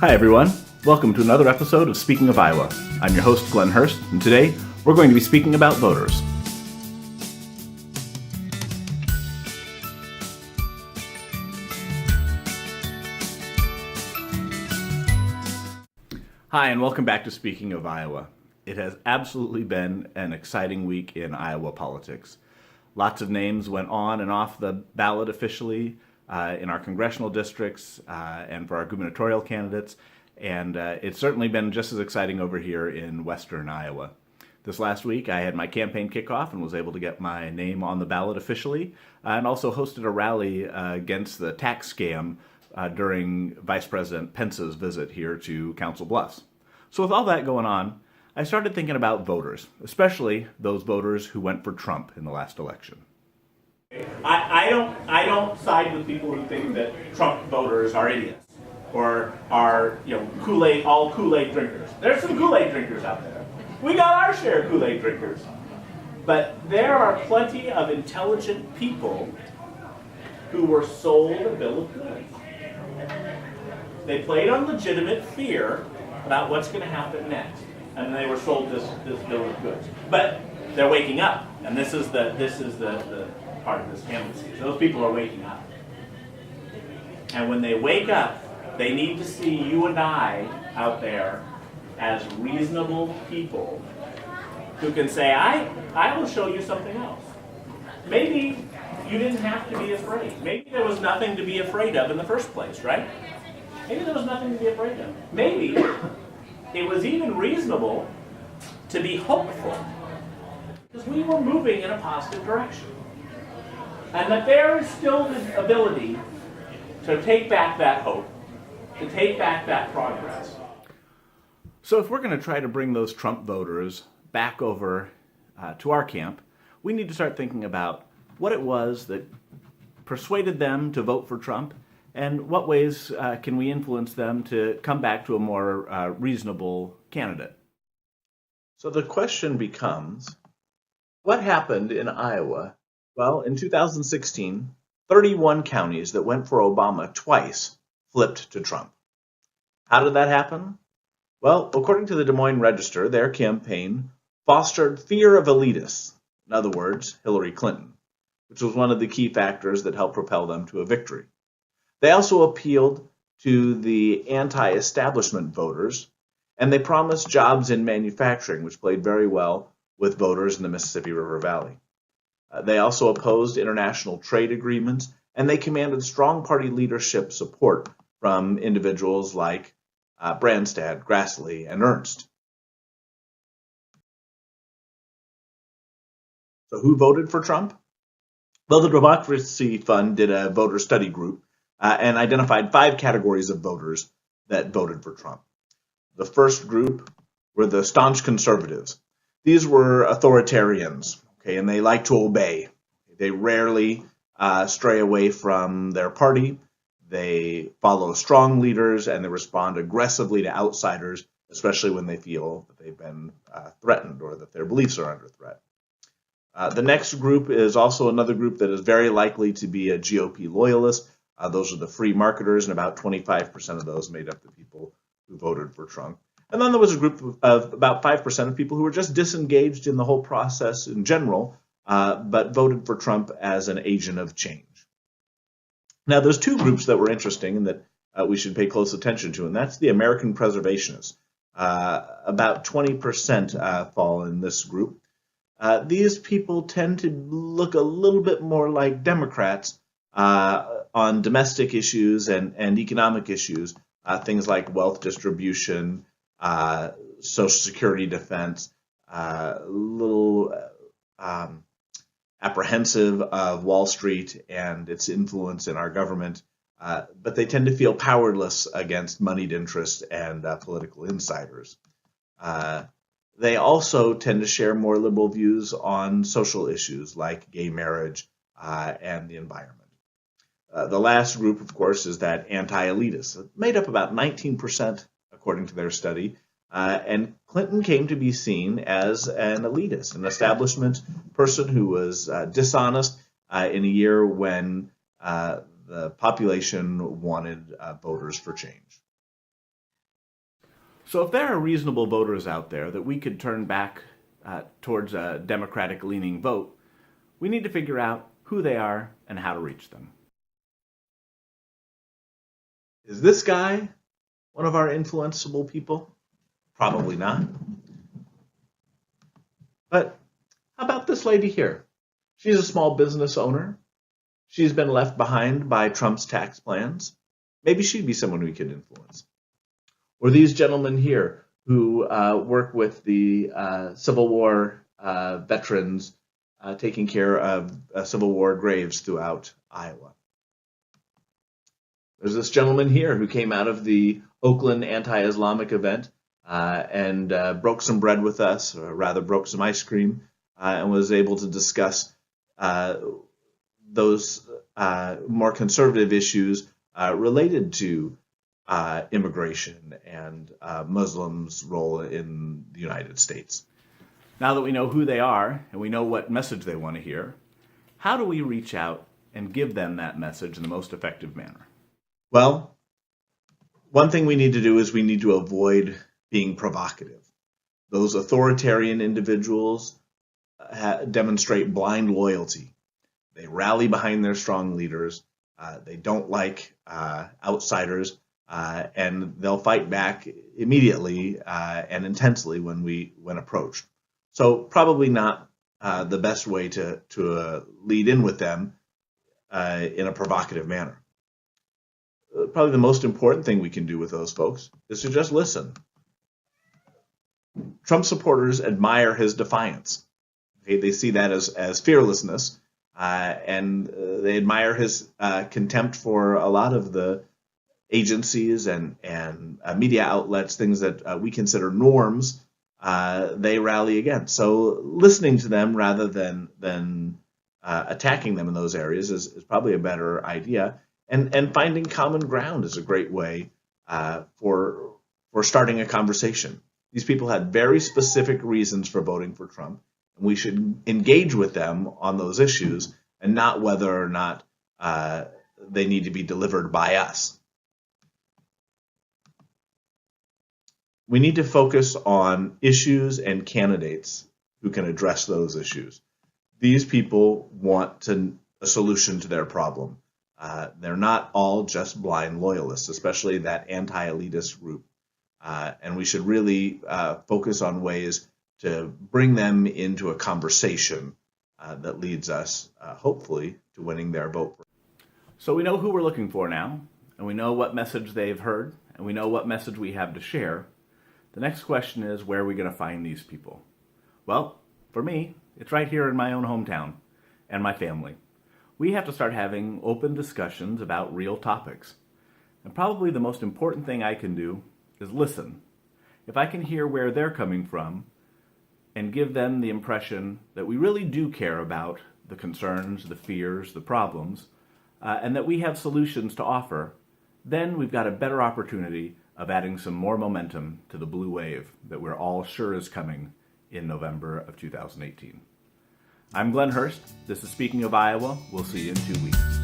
Hi everyone, welcome to another episode of Speaking of Iowa. I'm your host Glenn Hurst, and today we're going to be speaking about voters. Hi and welcome back to Speaking of Iowa. It has absolutely been an exciting week in Iowa politics. Lots of names went on and off the ballot officially in our congressional districts and for our gubernatorial candidates, and it's certainly been just as exciting over here in western Iowa. This last week I had my campaign kickoff and was able to get my name on the ballot officially, and also hosted a rally against the tax scam during Vice President Pence's visit here to Council Bluffs. So with all that going on, I started thinking about voters, especially those voters who went for Trump in the last election. I don't side with people who think that Trump voters are idiots or are Kool-Aid drinkers. There's some Kool-Aid drinkers out there. We got our share of Kool-Aid drinkers. But there are plenty of intelligent people who were sold a bill of goods. They played on legitimate fear about what's going to happen next, and they were sold this bill of goods. But they're waking up, and this is the part of this canvassing. Those people are waking up, and when they wake up, they need to see you and I out there as reasonable people who can say, I will show you something else. Maybe you didn't have to be afraid. Maybe there was nothing to be afraid of in the first place, right? Maybe there was nothing to be afraid of. Maybe it was even reasonable to be hopeful because we were moving in a positive direction. And that there is still the ability to take back that hope, to take back that progress. So if we're going to try to bring those Trump voters back over to our camp, we need to start thinking about what it was that persuaded them to vote for Trump, and what ways can we influence them to come back to a more reasonable candidate. So the question becomes, what happened in Iowa? Well, in 2016, 31 counties that went for Obama twice flipped to Trump. How did that happen? Well, according to the Des Moines Register, their campaign fostered fear of elitists, in other words, Hillary Clinton, which was one of the key factors that helped propel them to a victory. They also appealed to the anti-establishment voters, and they promised jobs in manufacturing, which played very well with voters in the Mississippi River Valley. They also opposed international trade agreements, and they commanded strong party leadership support from individuals like Branstad, Grassley, and Ernst. So who voted for Trump? Well, the Democracy Fund did a voter study group and identified 5 categories of voters that voted for Trump. The first group were the staunch conservatives. These were authoritarians, and they like to obey. They rarely stray away from their party. They follow strong leaders, and they respond aggressively to outsiders, especially when they feel that they've been threatened or that their beliefs are under threat. The next group is also another group that is very likely to be a GOP loyalist. Those are the free marketers, and about 25% of those made up the people who voted for Trump. And then there was a group of about 5% of people who were just disengaged in the whole process in general, but voted for Trump as an agent of change. Now, there's 2 groups that were interesting and that we should pay close attention to, and that's the American preservationists. About 20% fall in this group. These people tend to look a little bit more like Democrats on domestic issues and economic issues, things like wealth distribution, Social Security defense, little apprehensive of Wall Street and its influence in our government, but they tend to feel powerless against moneyed interests and political insiders. They also tend to share more liberal views on social issues like gay marriage and the environment. The last group, of course, is that anti-elitist, made up about 19%, according to their study, and Clinton came to be seen as an elitist, an establishment person who was dishonest in a year when the population wanted voters for change. So if there are reasonable voters out there that we could turn back towards a Democratic-leaning vote, we need to figure out who they are and how to reach them. Is this guy one of our influenceable people? Probably not. But how about this lady here? She's a small business owner. She's been left behind by Trump's tax plans. Maybe she'd be someone we could influence. Or these gentlemen here who work with the Civil War veterans taking care of Civil War graves throughout Iowa. There's this gentleman here who came out of the Oakland anti-Islamic event and broke some bread with us, or rather broke some ice cream, and was able to discuss those more conservative issues related to immigration and Muslims' role in the United States. Now that we know who they are and we know what message they want to hear, how do we reach out and give them that message in the most effective manner? Well, one thing we need to do is we need to avoid being provocative. Those authoritarian individuals demonstrate blind loyalty. They rally behind their strong leaders. They don't like outsiders, and they'll fight back immediately and intensely when approached. So probably not the best way to lead in with them in a provocative manner. Probably the most important thing we can do with those folks is to just listen. Trump supporters admire his defiance. Okay, they see that as fearlessness, and they admire his contempt for a lot of the agencies and media outlets, things that we consider norms. They rally against. So listening to them rather than attacking them in those areas is probably a better idea. And finding common ground is a great way for starting a conversation. These people had very specific reasons for voting for Trump, and we should engage with them on those issues and not whether or not they need to be delivered by us. We need to focus on issues and candidates who can address those issues. These people want a solution to their problem. They're not all just blind loyalists, especially that anti-elitist group. And we should really focus on ways to bring them into a conversation that leads us, hopefully, to winning their vote. So we know who we're looking for now, and we know what message they've heard, and we know what message we have to share. The next question is, where are we going to find these people? Well, for me, it's right here in my own hometown and my family. We have to start having open discussions about real topics. And probably the most important thing I can do is listen. If I can hear where they're coming from and give them the impression that we really do care about the concerns, the fears, the problems, and that we have solutions to offer, then we've got a better opportunity of adding some more momentum to the blue wave that we're all sure is coming in November of 2018. I'm Glenn Hurst. This is Speaking of Iowa. We'll see you in 2 weeks.